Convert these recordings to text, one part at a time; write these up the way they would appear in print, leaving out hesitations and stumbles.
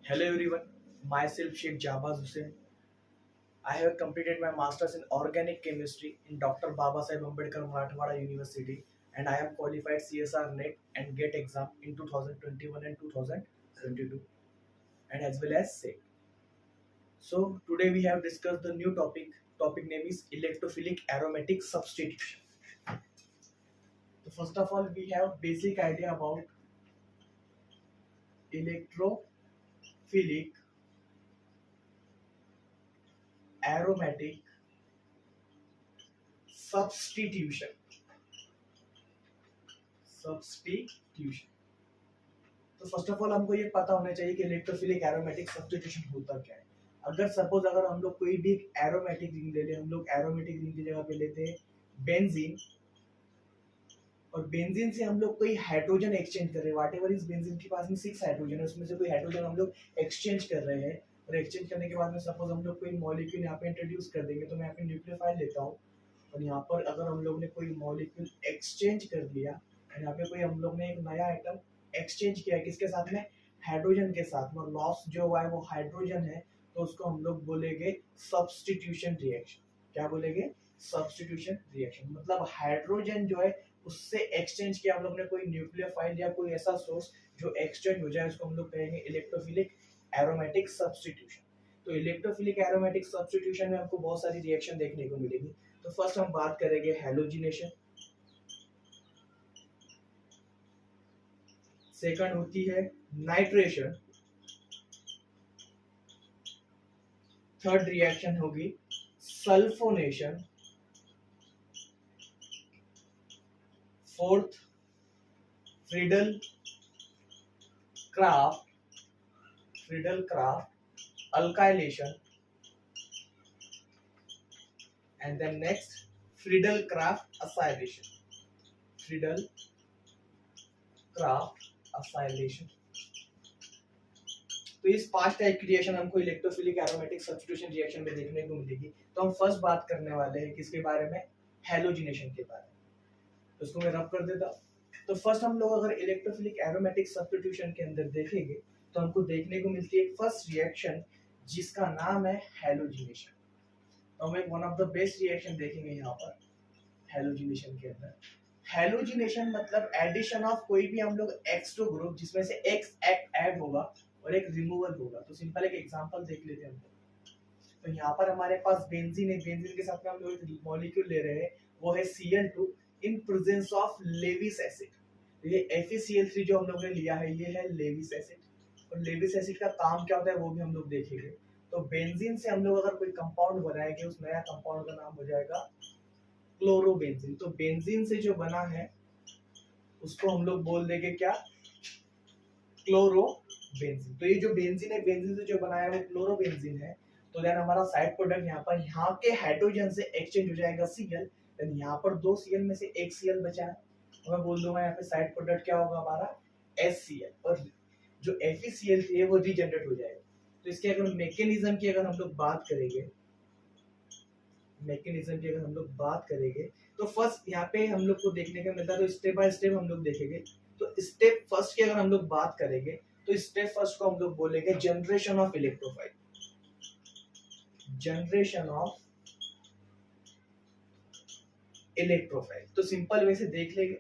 Hello everyone, myself Sheikh Jabaz Hussain. I have completed my Masters in Organic Chemistry in Dr. Babasaheb Ambedkar Marathwada University, and I am qualified CSR NET and GATE exam in 2021 and 2022 and as well as SEC. So today we have discussed the new topic. Topic name is electrophilic aromatic substitution. So first of all, we have basic idea about electrophilic aromatic substitution. तो first of all हमको ये पता होना चाहिए कि electrophilic aromatic substitution होता क्या है। अगर सपोज अगर हम लोग कोई भी एरोमेटिक रिंग ले ले, हम लोग एरोमेटिक रिंग की जगह पे लेते हैं बेंजीन, और बेंजीन से हम लोग कोई हाइड्रोजन एक्सचेंज कर रहे हैं, व्हाटएवर इज बेंजीन के पास में 6 हाइड्रोजन है, उसमें से कोई हाइड्रोजन हम लोग एक्सचेंज कर रहे हैं, और एक्सचेंज करने के बाद में सपोज हम लोग कोई मॉलिक्यूल यहाँ पे इंट्रोड्यूस कर देंगे। तो मैं यहाँ पे न्यूक्लियोफाइल लेता हूँ, और यहाँ पर अगर हम लोग ने कोई मॉलिक्यूल एक्सचेंज कर लिया, यहाँ पे कोई हम लोग ने एक नया आइटम एक्सचेंज किया किसके साथ में, हाइड्रोजन के साथ में, लॉस जो हुआ है वो हाइड्रोजन है, तो उसको हम लोग बोलेंगे सब्स्टिट्यूशन रिएक्शन। क्या बोलेंगे? Substitution reaction. मतलब हाइड्रोजन जो है उससे एक्सचेंज किया हम लोग ने कोई न्यूक्लियोफाइल या कोई ऐसा सोर्स जो एक्सचेंज हो जाए, उसको हम लोग कहेंगे इलेक्ट्रोफिलिक एरोमेटिक सब्स्टिट्यूशन। तो इलेक्ट्रोफिलिक एरोमेटिक सब्स्टिट्यूशन में हमको बहुत सारी रिएक्शन देखने को मिलेगी। तो फर्स्ट हम बात करेंगे हैलोजिनेशन, सेकंड होती है नाइट्रेशन, थर्ड रिएक्शन होगी sulphonation, fourth Friedel Crafts alkylation, and then next Friedel Crafts acylation. तो इस 5 टाइप की रिएक्शन हमको इलेक्ट्रोफिलिक एरोमेटिक सब्स्टिट्यूशन रिएक्शन में देखने को मिलेगी। तो हम फर्स्ट बात करने वाले हैं किसके बारे में, हैलोजिनेशन के बारे में। तो इसको मैं रब कर देता हूँ। तो फर्स्ट हम लोग अगर इलेक्ट्रोफिलिक एरोमेटिक सब्स्टिट्यूशन के अंदर देखेंगे तो हमको देखने को मिलती है फर्स्ट रिएक्शन जिसका नाम है हैलोजिनेशन। तो हम एक one of the best reaction देखेंगे यहाँ पर हैलोजिनेशन के अंदर। हैलोजिनेशन मतलब एडिशन ऑफ कोई भी हम लोग एक्स टू ग्रुप जिसमें से एक्स ऐड होगा और एक रिमूवल होगा। तो सिंपल एक एग्जांपल देख लेते हैं हम लोग। तो यहाँ पर हमारे पास बेंजीन है, बेंजीन के साथ में हम लोग एक मॉलिक्यूल ले रहे हैं, वो है Cl2 in presence of Lewis acid. तो ये FeCl3 जो हम लोग ने लिया है ये है लेविस एसिड, और लेविस एसिड का काम क्या होता है वो भी हम लोग देखेंगे। तो बेंजीन से हम लोग अगर कोई कंपाउंड बनाएंगे उस नया कंपाउंड का नाम हो जाएगा क्लोरोबेंजीन। तो बेंजीन से जो बना है उसको हम लोग बोल देंगे क्या, क्लोरोबेंजीन। तो ये जो बेंजीन है, बेंजीन से जो बना है वो क्लोरोबेंजीन है। तो देन हमारा साइड प्रोडक्ट यहाँ पर यहाँ के हाइड्रोजन से एक्सचेंज हो जाएगा Cl, देन यहाँ पर 2 Cl में से एक Cl बचा है, तो मैं बोल दूंगा यहाँ पे साइड प्रोडक्ट क्या होगा हमारा HCl, और जो FeCl है वो रीजनरेट हो जाएगा। तो इसके अगर मैकेनिज्म की अगर हम लोग बात करेंगे, तो फर्स्ट यहाँ पे हम लोग को देखने को मिलता है, तो स्टेप बाय स्टेप हम लोग देखेंगे। तो स्टेप फर्स्ट की अगर हम लोग बात करेंगे तो स्टेप फर्स्ट को हम लोग बोलेंगे जनरेशन ऑफ इलेक्ट्रोफाइल। तो सिंपल वे से देख लेंगे।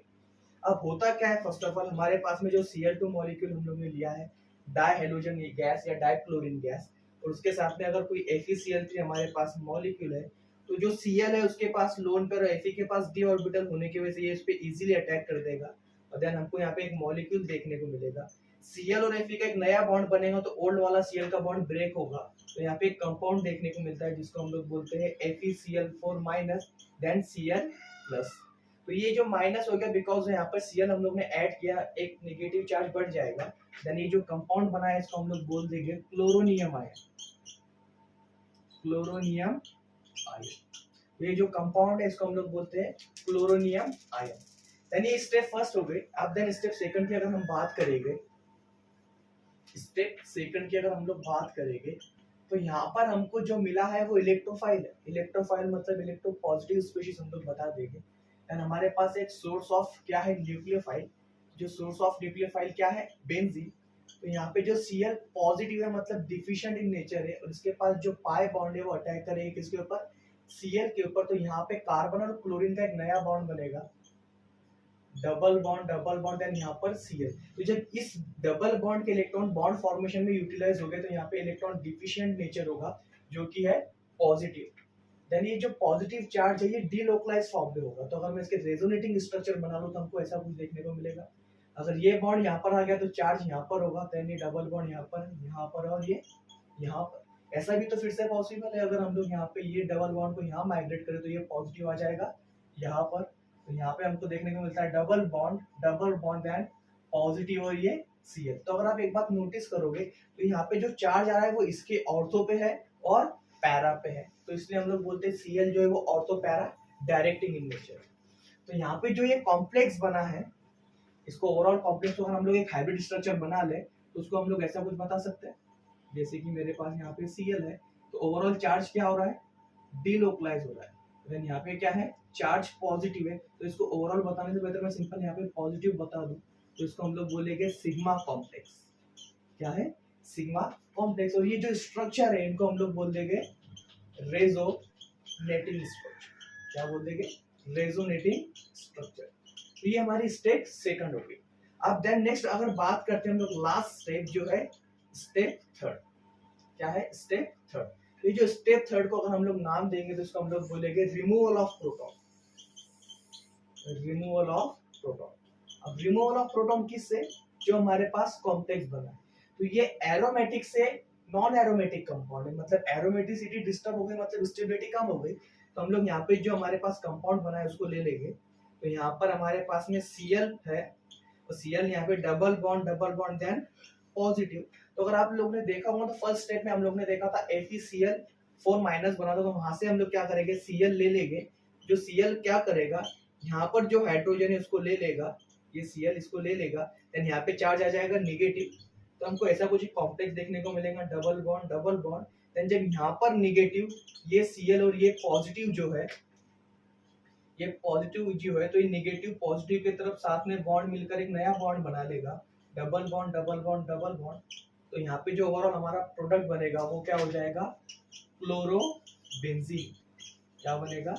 अब होता क्या है, फर्स्ट ऑफ ऑल हमारे पास में जो Cl2 मॉलिक्यूल हम लोग ने लिया है डाइहेलोजन गैस या डाइक्लोरीन गैस, और उसके साथ में अगर कोई FeCl3 हमारे पास मॉलिक्यूल है, तो जो Cl है उसके पास लोन पर और Fe के पास d ऑर्बिटल होने की वजह से ये इस पे इजीली अटैक कर देगा, और देन हमको यहाँ पे एक मॉलिक्यूल देखने को मिलेगा। Cl और Fe का एक नया बॉन्ड बनेगा तो ओल्ड वाला Cl का बॉन्ड ब्रेक होगा, तो यहाँ पे एक कंपाउंड देखने को मिलता है जिसको हम लोग बोलते हैं FeCl4- देन Cl+। तो ये जो माइनस हो गया बिकॉज यहाँ पर Cl हम लोग ने ऐड किया, एक नेगेटिव चार्ज बढ़ जाएगा, देन ये जो कंपाउंड बना है इसको हम लोग बोल देंगे क्लोरोनियम आयन। ये जो कंपाउंड है इसको हम लोग बोलते हैं क्लोरोनियम आयन। देन ये स्टेप फर्स्ट हो गई। अब देन स्टेप सेकंड की अगर हम बात करेंगे, तो यहाँ पर हमको जो मिला है वो इलेक्ट्रोफाइल है। इलेक्ट्रोफाइल मतलब इलेक्ट्रो पॉजिटिव स्पीशीज हम लोग बता देंगे। देन हमारे पास एक सोर्स ऑफ क्या है, न्यूक्लियोफाइल। जो सोर्स ऑफ न्यूक्लियोफाइल क्या है, बेंजीन। तो यहाँ पे जो Cl पॉजिटिव है मतलब डिफिशिएंट इन नेचर है, और इसके पास जो पाई बॉन्ड है वो अटैक करेगा किसके ऊपर, Cl के ऊपर। तो यहाँ पे कार्बन और क्लोरीन का एक नया बॉन्ड बनेगा, डबल बॉन्ड, देन यहाँ पर Cl। तो जब इस डबल बॉन्ड के इलेक्ट्रॉन बॉन्ड फॉर्मेशन में यूटिलाइज हो गए तो यहाँ पे इलेक्ट्रॉन डिफिशिएंट नेचर होगा जो कि है पॉजिटिव। देन ये जो पॉजिटिव चार्ज है ये डीलोकलाइज फॉर्म में होगा। तो अगर मैं इसके रेजोनेटिंग स्ट्रक्चर बना लूं तो हमको ऐसा कुछ देखने को मिलेगा। अगर ये बॉन्ड यहाँ पर आ गया तो चार्ज यहाँ पर होगा, देन ये डबल बॉन्ड यहाँ पर और ये यहाँ पर। ऐसा भी तो फिर से पॉसिबल है, अगर हम लोग यहाँ पे ये डबल बॉन्ड को यहाँ माइग्रेट करें तो ये पॉजिटिव आ जाएगा यहाँ पर। तो यहाँ पे हमको देखने को मिलता है डबल बॉन्ड देन पॉजिटिव और ये Cl। तो अगर आप एक बात नोटिस करोगे तो यहाँ पे जो चार्ज आ रहा है वो इसके ऑर्थो पे है और पैरा पे है, तो इसलिए हम लोग बोलते हैं Cl जो है वो ortho para directing in nature. तो यहाँ पे जो ये कॉम्प्लेक्स बना है, इसको ओवरऑल कॉम्प्लेक्स को अगर हम लोग एक हाइब्रिड स्ट्रक्चर बना ले तो उसको हम लोग ऐसा कुछ बता सकते हैं, जैसे कि मेरे पास यहाँ पे Cl है तो ओवरऑल चार्ज क्या हो रहा है, डीलोकलाइज हो रहा है। देन यहाँ पे क्या है, चार्ज पॉजिटिव है, तो इसको ओवरऑल बताने से बेहतर मैं सिंपल यहाँ पे पॉजिटिव बता दूं, तो इसको हम लोग बोलेंगे सिग्मा कॉम्प्लेक्स। क्या है, सिग्मा कॉम्प्लेक्स। और ये जो स्ट्रक्चर है इनको हम लोग बोल देंगे रेजोनेटिंग स्ट्रक्चर। क्या बोल देंगे, रेजोनेटिंग स्ट्रक्चर। तो ये हमारी स्टेप सेकंड हो गई। अब देन नेक्स्ट अगर बात करते हैं हम लोग लास्ट स्टेप जो है स्टेप थर्ड। क्या है, स्टेप थर्ड। ये जो स्टेप थर्ड को अगर हम लोग नाम देंगे तो इसको हम लोग बोलेंगे removal of proton. Removal of proton. अब रिमूवल ऑफ प्रोटॉन किससे, जो हमारे पास कॉम्प्लेक्स बना है। तो ये एरोमेटिक से नॉन एरोमेटिक कंपाउंड है, मतलब एरोमेटिसिटी डिस्टर्ब हो गई, मतलब स्टेबिलिटी कम हो गई। तो हम लोग यहाँ पे जो हमारे पास कंपाउंड बना है उसको ले लेंगे। तो यहाँ पर हमारे पास में Cl है, और Cl यहाँ पे डबल बॉन्ड देन पॉजिटिव। तो अगर आप लोग ने देखा होगा तो फर्स्ट स्टेप में हम लोग ने देखा था FeCl4 माइनस बना था, तो वहां से हम लोग क्या करेंगे, Cl ले लेंगे। जो Cl क्या करेगा, यहाँ पर जो हाइड्रोजन है उसको ले लेगा, ये Cl इसको ले लेगा, देन यहाँ पे चार्ज आ जाएगा निगेटिव। तो हमको ऐसा कुछ कॉम्प्लेक्स देखने को मिलेगा, डबल बॉन्ड। देन जब यहाँ पर निगेटिव ये Cl और ये पॉजिटिव जो है, ये पॉजिटिव जो है तो ये निगेटिव पॉजिटिव की तरफ साथ में बॉन्ड मिलकर एक नया बॉन्ड बना लेगा, डबल बॉन्ड। तो यहाँ पे जो ओवरऑल हमारा प्रोडक्ट बनेगा वो क्या हो जाएगा, क्लोरोबेंजीन। क्या बनेगा,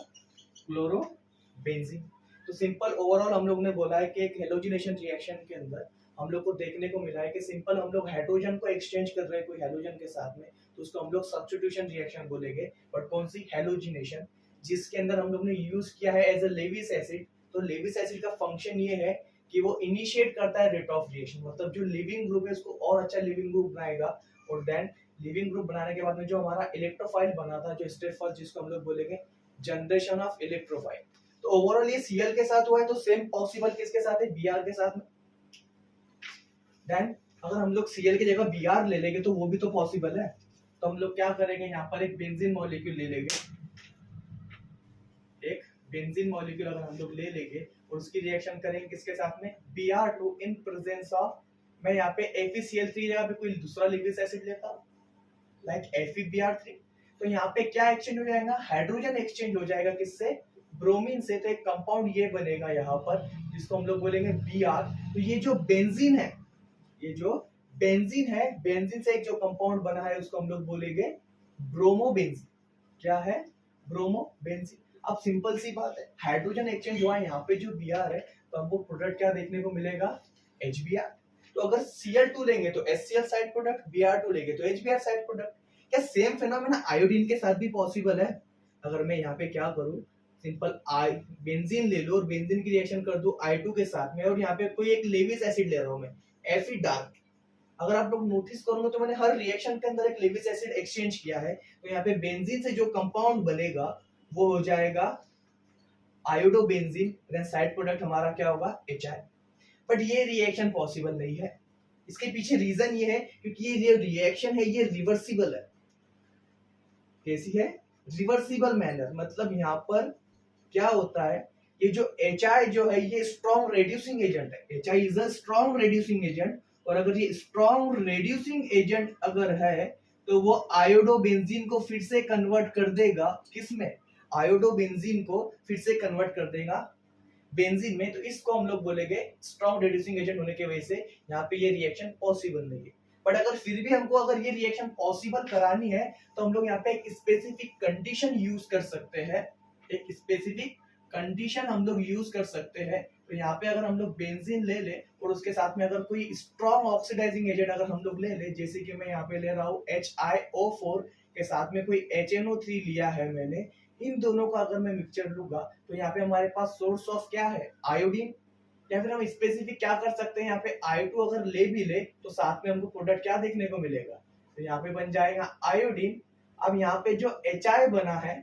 क्लोरोबेंजीन। तो सिंपल ओवरऑल हम लोग ने बोला है कि एक हेलोजिनेशन रिएक्शन के अंदर हम लोग को देखने को मिला है कि सिंपल हम लोग हाइड्रोजन को एक्सचेंज कर रहे हैं कोई हेलोजन के साथ में, तो उसको हम लोग सब्स्टिट्यूशन रिएक्शन बोलेंगे। बट कौन सी, हेलोजिनेशन, जिसके अंदर हम लोग ने यूज किया है एज अ लेविस एसिड। तो लेविस एसिड का फंक्शन ये है कि वो इनिशिएट करता है रेट ऑफ रिएक्शन, मतलब जो लिविंग ग्रुप है उसको और अच्छा लिविंग ग्रुप बनाएगा। और देन लिविंग ग्रुप बनाने के बाद में जो हमारा इलेक्ट्रोफाइल बना था, जो स्टेप फर्स्ट जिसको हम लोग बोलेंगे जनरेशन ऑफ इलेक्ट्रोफाइल। तो ओवरऑल ये Cl के साथ हुआ है, तो सेम पॉसिबल किसके साथ है, Br के साथ में। देन अगर हम लोग Cl की जगह Br ले लेंगे तो वो भी तो पॉसिबल है। तो हम लोग क्या करेंगे, यहाँ पर एक बेंजीन मॉलिक्यूल ले लेंगे, एक बेंजीन मॉलिक्यूल अगर हम लोग ले लेंगे और उसकी रिएक्शन करेंगे किसके साथ में, Br2 इन प्रेजेंस ऑफ, मैं यहाँ पे FeCl3 जगह पे कोई दूसरा लिविस एसिड लेता हूँ लाइक FeBr3। तो यहाँ पे क्या एक्सचेंज हो जाएगा, हाइड्रोजन एक्सचेंज हो जाएगा किससे, ब्रोमीन से। तो एक कंपाउंड ये बनेगा यहाँ पर जिसको हम लोग बोलेंगे Br। तो ये जो बेंजीन है, ये जो बेंजीन है, बेंजीन से एक जो कंपाउंड बना है उसको हम लोग बोलेंगे ब्रोमोबेंजीन। क्या है, ब्रोमोबेंजीन। अब सिंपल सी बात है, हाइड्रोजन एक्सचेंज हुआ है, यहाँ पे जो Br है तो हमको प्रोडक्ट क्या देखने को मिलेगा, HBr। तो अगर Cl2 लेंगे तो HCl साइड प्रोडक्ट, Br2 लेंगे तो HBr साइड प्रोडक्ट। क्या सेम फिनोमेना आयोडीन के साथ भी पॉसिबल है। अगर मैं यहाँ पे क्या करूँ, सिंपल बेंजीन ले लो और बेंजीन की रिएक्शन कर दो I2 के साथ में, और यहाँ पे कोई एक लेविस एसिड ले रहा हूँ मैं, Fe डार्क। अगर आप लोग नोटिस करोगे तो मैंने हर रिएक्शन के अंदर एक लेविस एसिड एक्सचेंज किया है। तो यहाँ पे बेंजीन से जो कंपाउंड बनेगा वो हो जाएगा आयोडोबेंजीन, देन साइड प्रोडक्ट हमारा क्या होगा, HI। बट ये रिएक्शन पॉसिबल नहीं है। इसके पीछे रीजन ये है क्योंकि ये रिएक्शन है ये रिवर्सिबल है। कैसी है, रिवर्सिबल मैनर। मतलब यहाँ पर क्या होता है, ये जो HI जो है ये स्ट्रॉन्ग रेड्यूसिंग एजेंट है। HI is a strong reducing agent, और अगर ये स्ट्रॉन्ग रेड्यूसिंग एजेंट अगर है तो वो आयोडोबेंजीन को फिर से कन्वर्ट कर देगा किसमें, आयोडोबेंजीन को फिर से कन्वर्ट कर देगा बेंजीन में, तो इसको हम लोग बोलेंगे स्ट्रॉन्ग रिड्यूसिंग एजेंट होने की वजह से यहाँ पे ये रिएक्शन पॉसिबल नहीं है। बट अगर फिर भी हमको अगर ये रिएक्शन पॉसिबल करानी है तो हम लोग यहाँ पे एक स्पेसिफिक कंडीशन यूज कर सकते हैं, एक स्पेसिफिक कंडीशन हम लोग यूज कर सकते हैं। तो यहाँ पे अगर हम लोग बेंजीन ले ले और उसके साथ में अगर कोई स्ट्रॉन्ग ऑक्सीडाइजिंग एजेंट अगर हम लोग ले ले, जैसे कि मैं यहाँ पे ले रहा हूँ HiO4 के साथ में कोई HNO3 लिया है मैंने, इन दोनों का अगर मैं मिक्सचर लूंगा तो यहाँ पे हमारे पास सोर्स ऑफ क्या है, आयोडीन। या फिर हम स्पेसिफिक क्या कर सकते हैं, यहाँ पे I2 अगर ले भी ले तो साथ में हमको प्रोडक्ट क्या देखने को मिलेगा, तो यहाँ पे बन जाएगा आयोडीन। अब यहाँ पे जो HI बना है,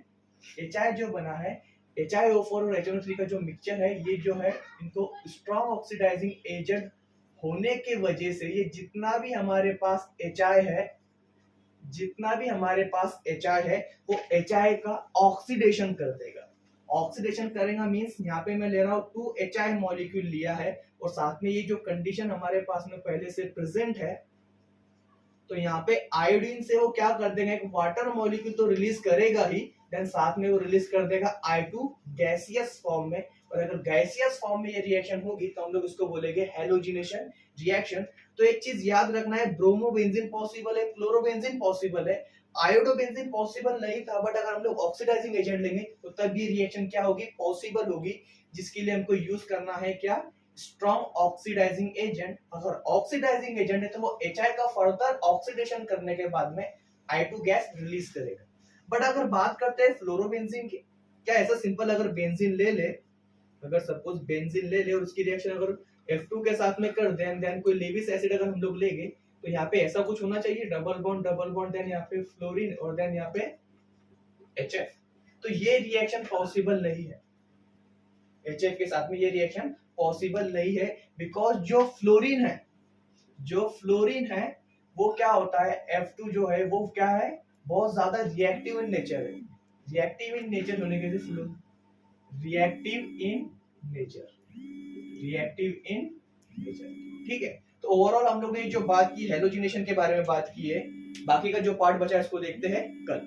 HI जो बना है, HiO4 और HNO3 का जो मिक्सचर है, ये जो है इनको स्ट्रॉन्ग ऑक्सीडाइजिंग एजेंट होने के वजह से ये जितना भी हमारे पास HI है, जितना भी हमारे पास HI है वो HI का ऑक्सीडेशन कर देगा। ऑक्सीडेशन करेगा मींस यहाँ पे मैं ले रहा हूँ 2 HI मॉलिक्यूल लिया है और साथ में ये जो कंडीशन हमारे पास में पहले से प्रेजेंट है, तो यहाँ पे आयोडीन से वो क्या कर देगा, एक वाटर मॉलिक्यूल तो रिलीज करेगा ही, देन साथ में वो रिलीज कर देगा I2 गैसियस फॉर्म में। और अगर गैसियस फॉर्म में ये रिएक्शन होगी तो हम लोग इसको बोलेंगे हैलोजिनेशन रिएक्शन। तो एक चीज याद रखना है, ब्रोमोबेंजीन पॉसिबल है, क्लोरोबेंजीन पॉसिबल है, आयोडोबेंजीन पॉसिबल नहीं था, बट अगर हम लोग ऑक्सीडाइजिंग एजेंट लेंगे तो तब ये रिएक्शन क्या होगी, पॉसिबल होगी, जिसके लिए हमको यूज करना है क्या, स्ट्रॉन्ग ऑक्सीडाइजिंग एजेंट। अगर ऑक्सीडाइजिंग एजेंट है तो वो HI का फर्दर ऑक्सीडेशन करने के बाद में I2 गैस रिलीज करेगा। बट अगर बात करते हैं फ्लोरोबेंजीन की, क्या ऐसा सिंपल अगर बेंजीन ले ले, अगर सपोज बेंजीन ले ले और उसकी रिएक्शन अगर F2 के साथ में कर देन कोई लेविस एसिड अगर हम लोग लेंगे तो यहाँ पे ऐसा कुछ होना चाहिए, डबल बॉन्ड देन यहाँ पे फ्लोरीन और देन यहाँ पे HF। तो ये रिएक्शन पॉसिबल नहीं है, HF के साथ में ये रिएक्शन पॉसिबल नहीं है, बिकॉज जो फ्लोरीन है, जो फ्लोरीन है वो क्या होता है, F2 जो है वो क्या है, बहुत ज्यादा रिएक्टिव इन नेचर है। रिएक्टिव इन नेचर होने के लिए reactive in nature, reactive in nature, ठीक है। तो ओवरऑल हम लोग ने जो बात की हैलोजिनेशन के बारे में बात की है, बाकी का जो पार्ट बचा है इसको देखते हैं कल।